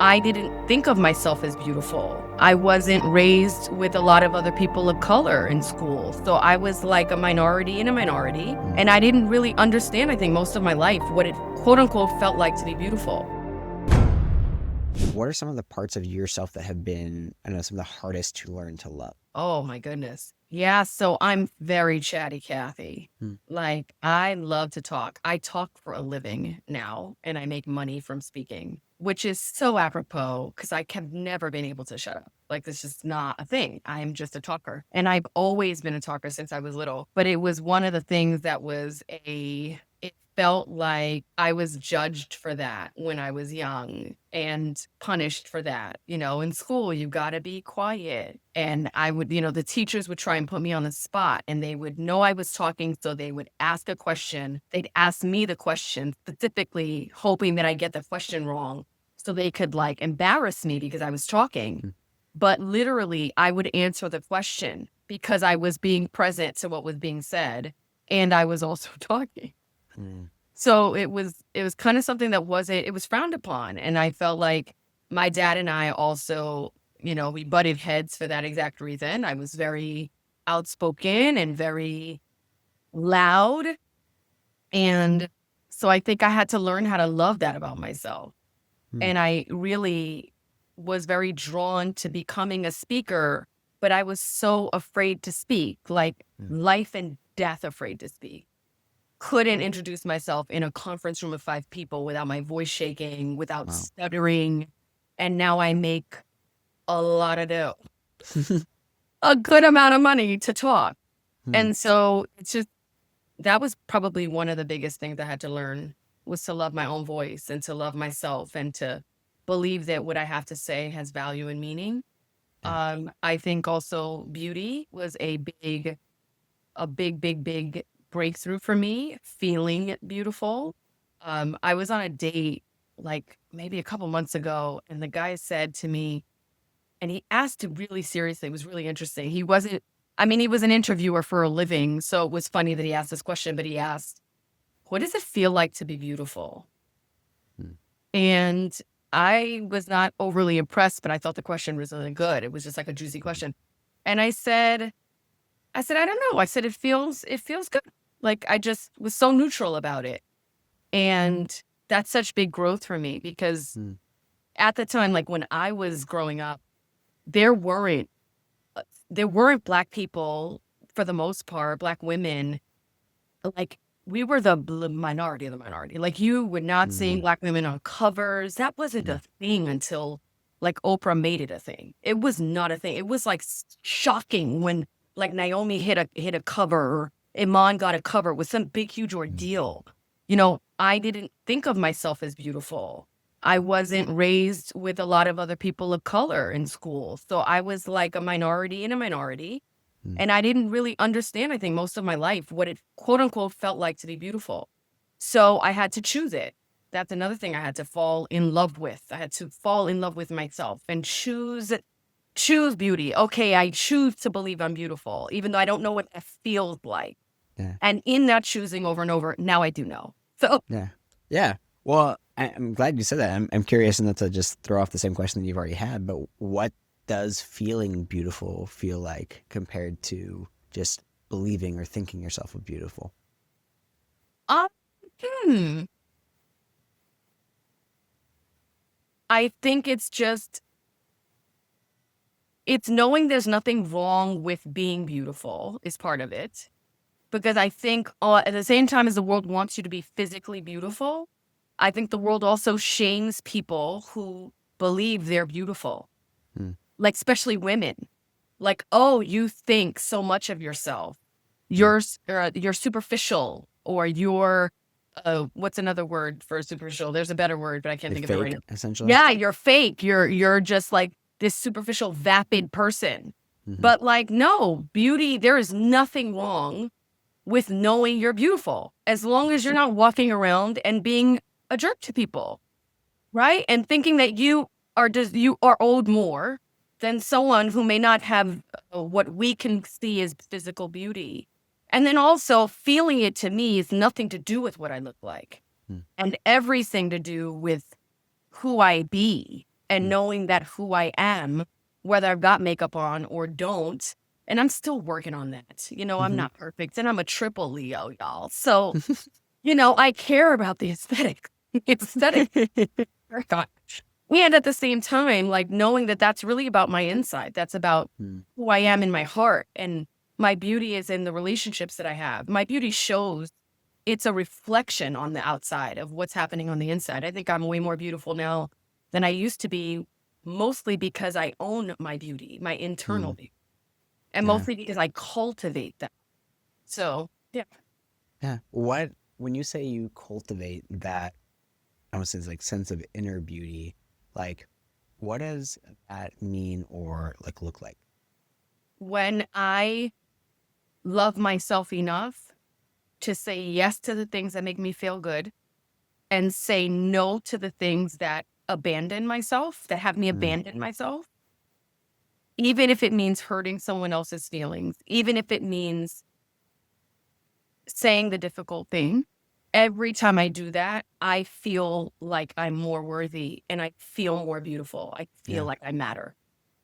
I didn't think of myself as beautiful. I wasn't raised with a lot of other people of color in school. So I was like a minority in a minority. And I didn't really understand, I think, most of my life what it quote unquote felt like to be beautiful. What are some of the parts of yourself that have been, I don't know, some of the hardest to learn to love? Oh my goodness. Yeah, so I'm very chatty Cathy. Hmm. Like, I love to talk. I talk for a living now, and I make money from speaking, which is so apropos because I have never been able to shut up. Like, this is not a thing. I'm just a talker. And I've always been a talker since I was little. But it was one of the things that it felt like I was judged for that when I was young and punished for that. You know, in school, you got to be quiet. And I would, the teachers would try and put me on the spot and they would know I was talking. So they would ask a question. They'd ask me the question specifically, hoping that I get the question wrong so they could like embarrass me because I was talking. But literally, I would answer the question because I was being present to what was being said. And I was also talking. Hmm. So it was kind of something that it was frowned upon. And I felt like my dad and I also, we butted heads for that exact reason. I was very outspoken and very loud. And so I think I had to learn how to love that about myself. Hmm. And I really was very drawn to becoming a speaker, but I was so afraid to speak, like life and death afraid to speak. Couldn't introduce myself in a conference room of 5 people without my voice shaking, without Wow. stuttering. And now I make a lot of dough, a good amount of money to talk. Hmm. And so that was probably one of the biggest things I had to learn was to love my own voice and to love myself and to believe that what I have to say has value and meaning. Yeah. I think also beauty was a big breakthrough for me, feeling beautiful. I was on a date like maybe a couple months ago, and the guy said to me, and he asked it really seriously. It was really interesting. He was an interviewer for a living. So it was funny that he asked this question, but he asked, what does it feel like to be beautiful? Hmm. And I was not overly impressed, but I thought the question was really good. It was just like a juicy question. And I said, I don't know. I said, it feels good. Like I just was so neutral about it. And that's such big growth for me because Hmm. at the time, like when I was growing up, there weren't, there weren't Black people for the most part, Black women. Like we were the minority of the minority. Like you were not seeing Hmm. Black women on covers. That wasn't Yeah. a thing until like Oprah made it a thing. It was not a thing. It was like shocking when like Naomi hit a cover or Iman got a cover. It was some big huge Hmm. ordeal. I didn't think of myself as beautiful. I wasn't raised with a lot of other people of color in school. So I was like a minority in a minority. Hmm. And I didn't really understand, I think, most of my life what it quote unquote felt like to be beautiful. So I had to choose it. That's another thing I had to fall in love with. I had to fall in love with myself and choose beauty. Okay, I choose to believe I'm beautiful, even though I don't know what that feels like. Yeah. And in that choosing over and over, now I do know. So Yeah. Yeah. Well, I'm glad you said that. I'm curious, and not to just throw off the same question that you've already had, but what does feeling beautiful feel like compared to just believing or thinking yourself of beautiful? um, hmm, I think it's knowing there's nothing wrong with being beautiful is part of it. Because I think at the same time as the world wants you to be physically beautiful, I think the world also shames people who believe they're beautiful, Hmm. like especially women. Like, oh, you think so much of yourself. Hmm. You're superficial, or you're what's another word for superficial? There's a better word, but I can't Like think of it right fake, now. essentially. Yeah, you're fake. You're just like this superficial, vapid person. Hmm. But like, no, beauty. There is nothing wrong with knowing you're beautiful, as long as you're not walking around and being a jerk to people, right? And thinking that you are owed more than someone who may not have what we can see as physical beauty. And then also feeling it to me is nothing to do with what I look like Hmm. and everything to do with who I be. and Mm. knowing that who I am, whether I've got makeup on or don't, and I'm still working on that. I'm Hmm. not perfect, and I'm a triple Leo, y'all. So, I care about the aesthetic. The aesthetic, oh gosh. And at the same time, like knowing that that's really about my inside. That's about Mm. who I am in my heart. And my beauty is in the relationships that I have. My beauty shows, it's a reflection on the outside of what's happening on the inside. I think I'm way more beautiful now than I used to be, mostly because I own my beauty, my internal Mm. beauty, and Yeah. mostly because I cultivate that. So, yeah. Yeah. When you say you cultivate that, I would say like sense of inner beauty, like what does that mean or like look like? When I love myself enough to say yes to the things that make me feel good and say no to the things that abandon myself, that have me Mm. abandon myself, even if it means hurting someone else's feelings, even if it means saying the difficult thing. Every time I do that, I feel like I'm more worthy and I feel more beautiful. I feel Yeah. like I matter.